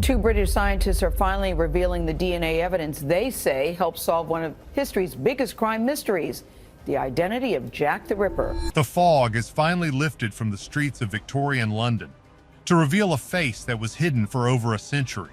Two British scientists are finally revealing the DNA evidence they say helped solve one of history's biggest crime mysteries, the identity of Jack the Ripper. The fog is finally lifted from the streets of Victorian London to reveal a face that was hidden for over a century.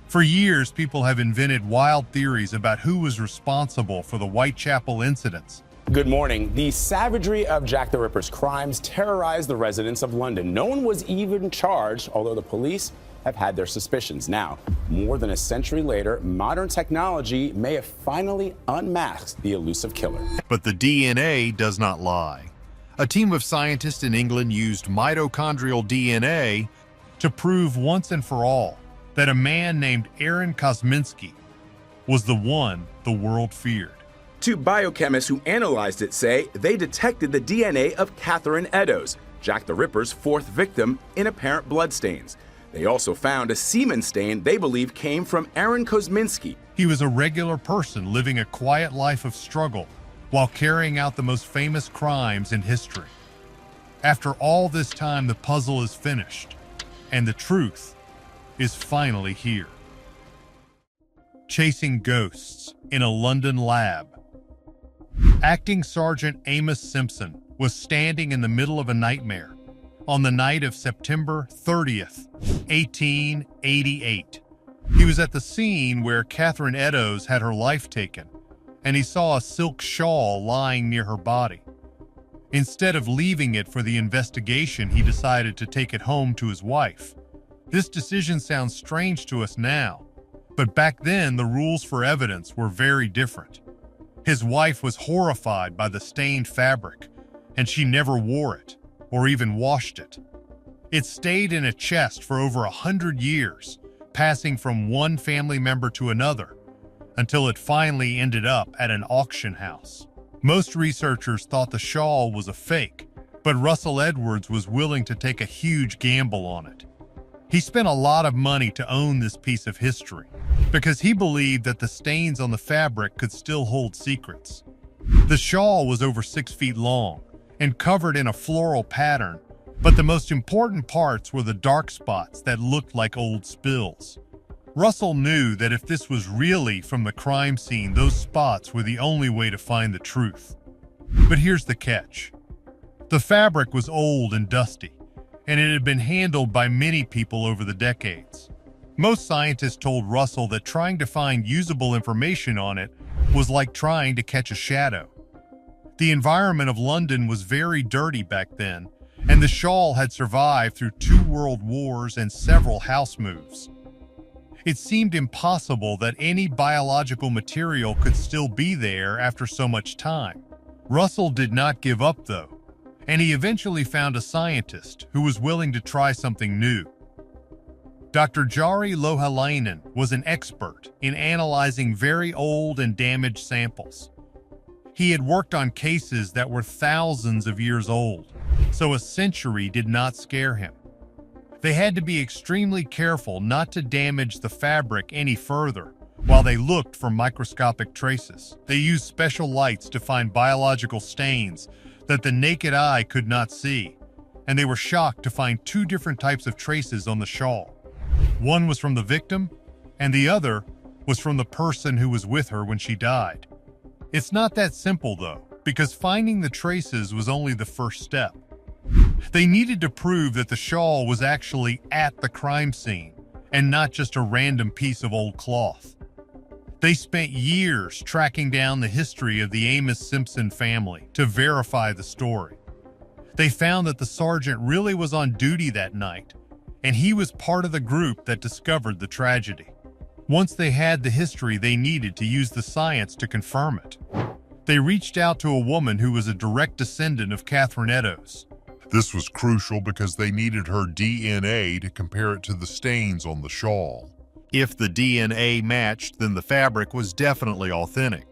For years, people have invented wild theories about who was responsible for the Whitechapel incidents. Good morning. The savagery of Jack the Ripper's crimes terrorized the residents of London. No one was even charged, although the police have had their suspicions. Now, more than a century later, modern technology may have finally unmasked the elusive killer. But the DNA does not lie. A team of scientists in England used mitochondrial DNA to prove once and for all that a man named Aaron Kosminski was the one the world feared. Two biochemists who analyzed it say they detected the DNA of Catherine Eddowes, Jack the Ripper's fourth victim, in apparent bloodstains. They also found a semen stain they believe came from Aaron Kosminski. He was a regular person living a quiet life of struggle while carrying out the most famous crimes in history. After all this time, the puzzle is finished, and the truth is finally here. Chasing ghosts in a London lab. Acting Sergeant Amos Simpson was standing in the middle of a nightmare on the night of September 30th, 1888. He was at the scene where Catherine Eddowes had her life taken, and he saw a silk shawl lying near her body. Instead of leaving it for the investigation, he decided to take it home to his wife. This decision sounds strange to us now, but back then the rules for evidence were very different. His wife was horrified by the stained fabric, and she never wore it or even washed it. It stayed in a chest for over 100 years, passing from one family member to another, until it finally ended up at an auction house. Most researchers thought the shawl was a fake, but Russell Edwards was willing to take a huge gamble on it. He spent a lot of money to own this piece of history, because he believed that the stains on the fabric could still hold secrets. The shawl was over 6 feet long and covered in a floral pattern, but the most important parts were the dark spots that looked like old spills. Russell knew that if this was really from the crime scene, those spots were the only way to find the truth. But here's the catch. The fabric was old and dusty, and it had been handled by many people over the decades. Most scientists told Russell that trying to find usable information on it was like trying to catch a shadow. The environment of London was very dirty back then, and the shawl had survived through 2 world wars and several house moves. It seemed impossible that any biological material could still be there after so much time. Russell did not give up though, and he eventually found a scientist who was willing to try something new. Dr. Jari Lohalainen was an expert in analyzing very old and damaged samples. He had worked on cases that were thousands of years old, so a century did not scare him. They had to be extremely careful not to damage the fabric any further while they looked for microscopic traces. They used special lights to find biological stains that the naked eye could not see, and they were shocked to find 2 different types of traces on the shawl. One was from the victim, and the other was from the person who was with her when she died. It's not that simple though, because finding the traces was only the first step. They needed to prove that the shawl was actually at the crime scene, and not just a random piece of old cloth. They spent years tracking down the history of the Amos Simpson family to verify the story. They found that the sergeant really was on duty that night, and he was part of the group that discovered the tragedy. Once they had the history they needed to use the science to confirm it, they reached out to a woman who was a direct descendant of Catherine Eddowes. This was crucial because they needed her DNA to compare it to the stains on the shawl. If the DNA matched, then the fabric was definitely authentic,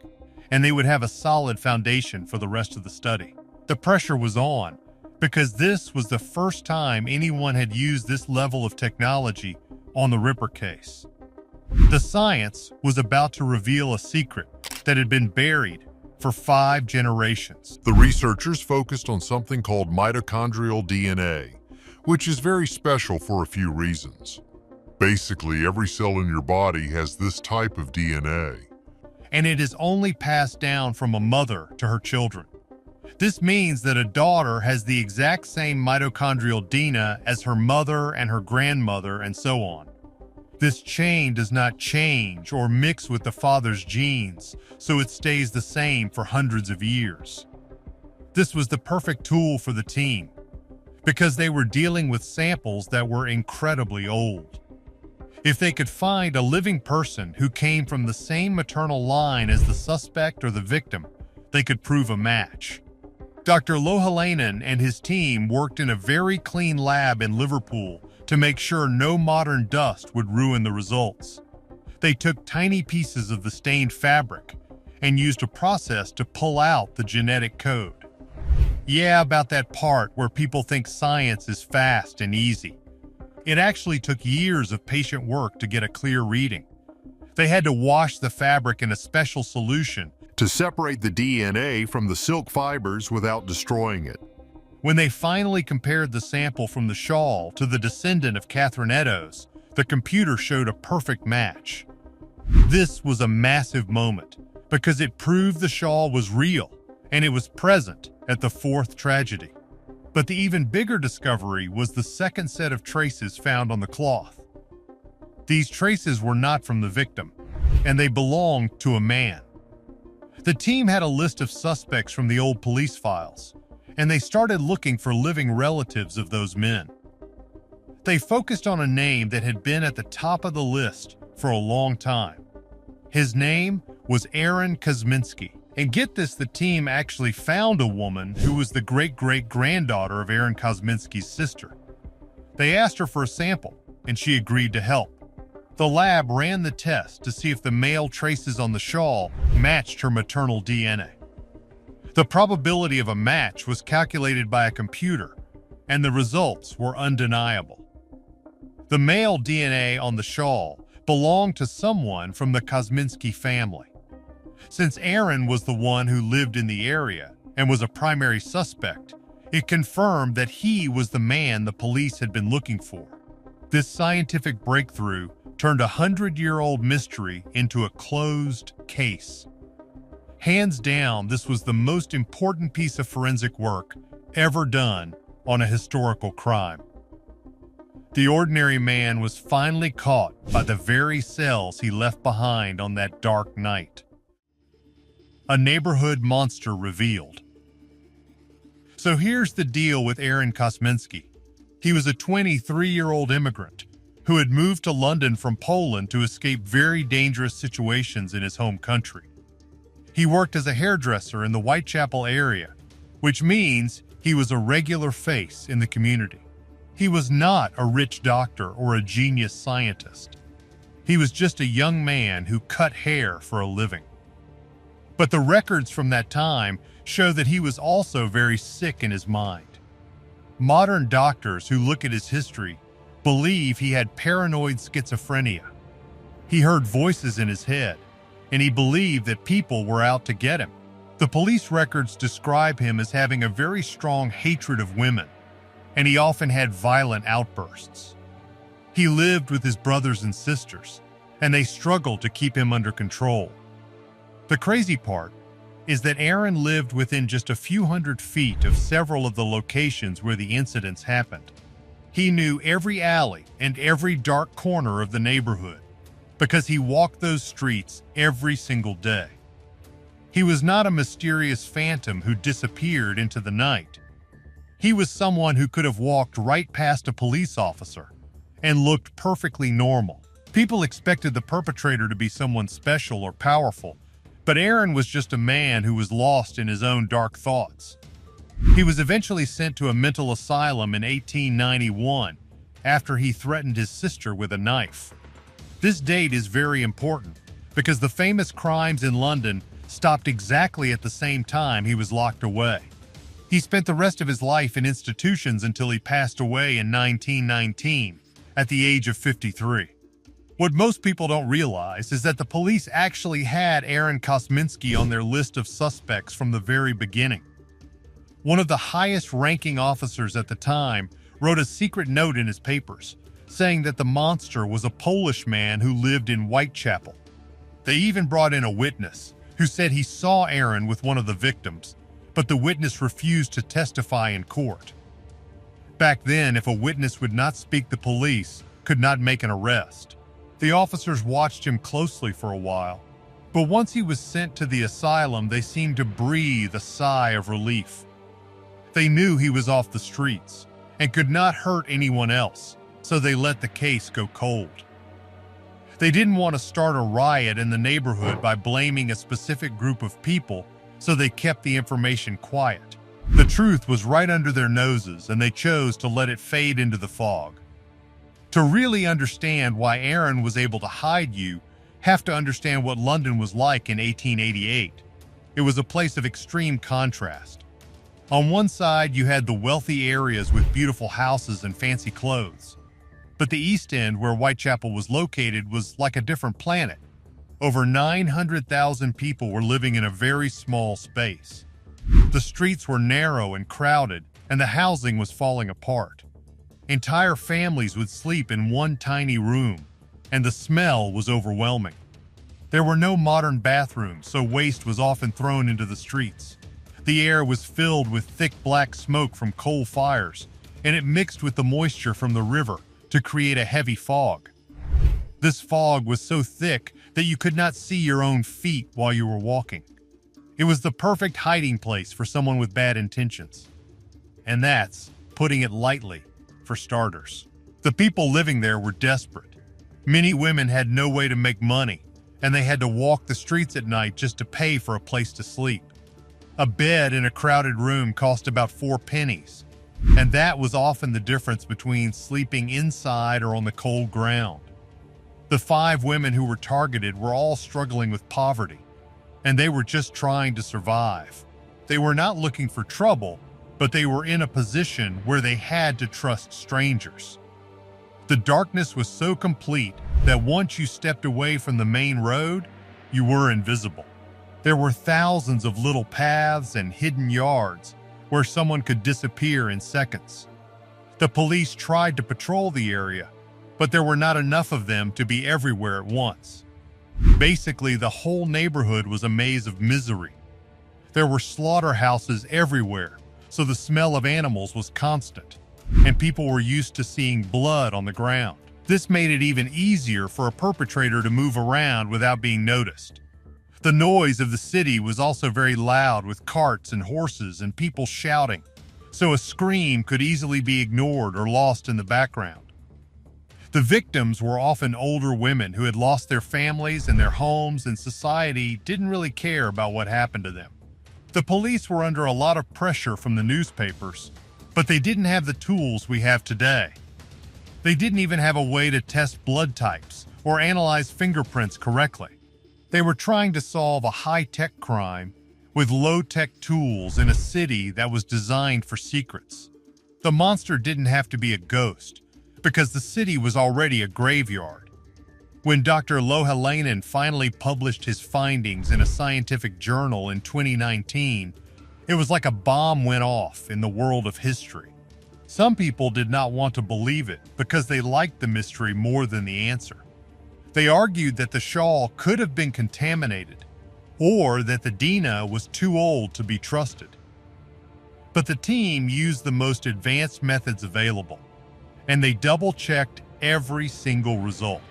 and they would have a solid foundation for the rest of the study. The pressure was on, because this was the first time anyone had used this level of technology on the Ripper case. The science was about to reveal a secret that had been buried for 5 generations. The researchers focused on something called mitochondrial DNA, which is very special for a few reasons. Basically, every cell in your body has this type of DNA. And it is only passed down from a mother to her children. This means that a daughter has the exact same mitochondrial DNA as her mother and her grandmother and so on. This chain does not change or mix with the father's genes, so it stays the same for hundreds of years. This was the perfect tool for the team, because they were dealing with samples that were incredibly old. If they could find a living person who came from the same maternal line as the suspect or the victim, they could prove a match. Dr. Lohalainen and his team worked in a very clean lab in Liverpool to make sure no modern dust would ruin the results. They took tiny pieces of the stained fabric and used a process to pull out the genetic code. Yeah, about that part where people think science is fast and easy. It actually took years of patient work to get a clear reading. They had to wash the fabric in a special solution To separate the DNA from the silk fibers without destroying it. When they finally compared the sample from the shawl to the descendant of Catherine Eddowes, the computer showed a perfect match. This was a massive moment because it proved the shawl was real and it was present at the fourth tragedy. But the even bigger discovery was the second set of traces found on the cloth. These traces were not from the victim, and they belonged to a man. The team had a list of suspects from the old police files, and they started looking for living relatives of those men. They focused on a name that had been at the top of the list for a long time. His name was Aaron Kosminski. And get this, the team actually found a woman who was the great-great-granddaughter of Aaron Kosminski's sister. They asked her for a sample, and she agreed to help. The lab ran the test to see if the male traces on the shawl matched her maternal DNA. The probability of a match was calculated by a computer, and the results were undeniable. The male DNA on the shawl belonged to someone from the Kosminski family. Since Aaron was the one who lived in the area and was a primary suspect, it confirmed that he was the man the police had been looking for. This scientific breakthrough turned a 100-year-old mystery into a closed case. Hands down, this was the most important piece of forensic work ever done on a historical crime. The ordinary man was finally caught by the very cells he left behind on that dark night. A neighborhood monster revealed. So here's the deal with Aaron Kosminski. He was a 23-year-old immigrant who had moved to London from Poland to escape very dangerous situations in his home country. He worked as a hairdresser in the Whitechapel area, which means he was a regular face in the community. He was not a rich doctor or a genius scientist. He was just a young man who cut hair for a living. But the records from that time show that he was also very sick in his mind. Modern doctors who look at his history believe he had paranoid schizophrenia. He heard voices in his head, and he believed that people were out to get him. The police records describe him as having a very strong hatred of women, and he often had violent outbursts. He lived with his brothers and sisters, and they struggled to keep him under control. The crazy part is that Aaron lived within just a few hundred feet of several of the locations where the incidents happened. He knew every alley and every dark corner of the neighborhood because he walked those streets every single day. He was not a mysterious phantom who disappeared into the night. He was someone who could have walked right past a police officer and looked perfectly normal. People expected the perpetrator to be someone special or powerful, but Aaron was just a man who was lost in his own dark thoughts. He was eventually sent to a mental asylum in 1891 after he threatened his sister with a knife. This date is very important because the famous crimes in London stopped exactly at the same time he was locked away. He spent the rest of his life in institutions until he passed away in 1919 at the age of 53. What most people don't realize is that the police actually had Aaron Kosminski on their list of suspects from the very beginning. One of the highest-ranking officers at the time wrote a secret note in his papers, saying that the monster was a Polish man who lived in Whitechapel. They even brought in a witness who said he saw Aaron with one of the victims, but the witness refused to testify in court. Back then, if a witness would not speak, the police could not make an arrest. The officers watched him closely for a while, but once he was sent to the asylum, they seemed to breathe a sigh of relief. They knew he was off the streets and could not hurt anyone else, so they let the case go cold. They didn't want to start a riot in the neighborhood by blaming a specific group of people, so they kept the information quiet. The truth was right under their noses, and they chose to let it fade into the fog. To really understand why Aaron was able to hide you, have to understand what London was like in 1888. It was a place of extreme contrast. On one side, you had the wealthy areas with beautiful houses and fancy clothes. But the East End, where Whitechapel was located, was like a different planet. Over 900,000 people were living in a very small space. The streets were narrow and crowded, and the housing was falling apart. Entire families would sleep in one tiny room, and the smell was overwhelming. There were no modern bathrooms, so waste was often thrown into the streets. The air was filled with thick black smoke from coal fires, and it mixed with the moisture from the river to create a heavy fog. This fog was so thick that you could not see your own feet while you were walking. It was the perfect hiding place for someone with bad intentions. And that's, putting it lightly, for starters. The people living there were desperate. Many women had no way to make money, and they had to walk the streets at night just to pay for a place to sleep. A bed in a crowded room cost about 4 pennies, and that was often the difference between sleeping inside or on the cold ground. The 5 women who were targeted were all struggling with poverty, and they were just trying to survive. They were not looking for trouble, but they were in a position where they had to trust strangers. The darkness was so complete that once you stepped away from the main road, you were invisible. There were thousands of little paths and hidden yards where someone could disappear in seconds. The police tried to patrol the area, but there were not enough of them to be everywhere at once. Basically, the whole neighborhood was a maze of misery. There were slaughterhouses everywhere, so the smell of animals was constant, and people were used to seeing blood on the ground. This made it even easier for a perpetrator to move around without being noticed. The noise of the city was also very loud, with carts and horses and people shouting, so a scream could easily be ignored or lost in the background. The victims were often older women who had lost their families and their homes, and society didn't really care about what happened to them. The police were under a lot of pressure from the newspapers, but they didn't have the tools we have today. They didn't even have a way to test blood types or analyze fingerprints correctly. They were trying to solve a high-tech crime with low-tech tools in a city that was designed for secrets. The monster didn't have to be a ghost, because the city was already a graveyard. When Dr. Lohelainen finally published his findings in a scientific journal in 2019, it was like a bomb went off in the world of history. Some people did not want to believe it because they liked the mystery more than the answer. They argued that the shawl could have been contaminated, or that the Dina was too old to be trusted. But the team used the most advanced methods available, and they double-checked every single result.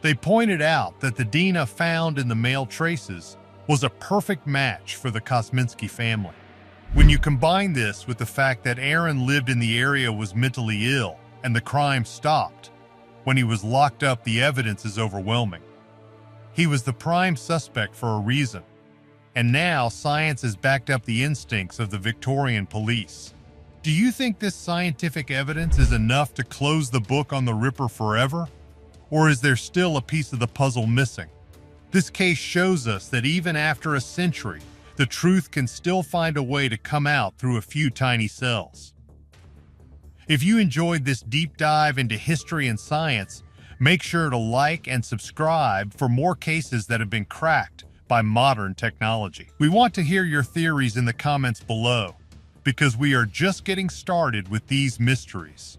They pointed out that the Dina found in the male traces was a perfect match for the Kosminski family. When you combine this with the fact that Aaron lived in the area, was mentally ill, and the crime stopped when he was locked up, the evidence is overwhelming. He was the prime suspect for a reason, and now science has backed up the instincts of the Victorian police. Do you think this scientific evidence is enough to close the book on the Ripper forever? Or is there still a piece of the puzzle missing? This case shows us that even after a century, the truth can still find a way to come out through a few tiny cells. If you enjoyed this deep dive into history and science, make sure to like and subscribe for more cases that have been cracked by modern technology. We want to hear your theories in the comments below, because we are just getting started with these mysteries.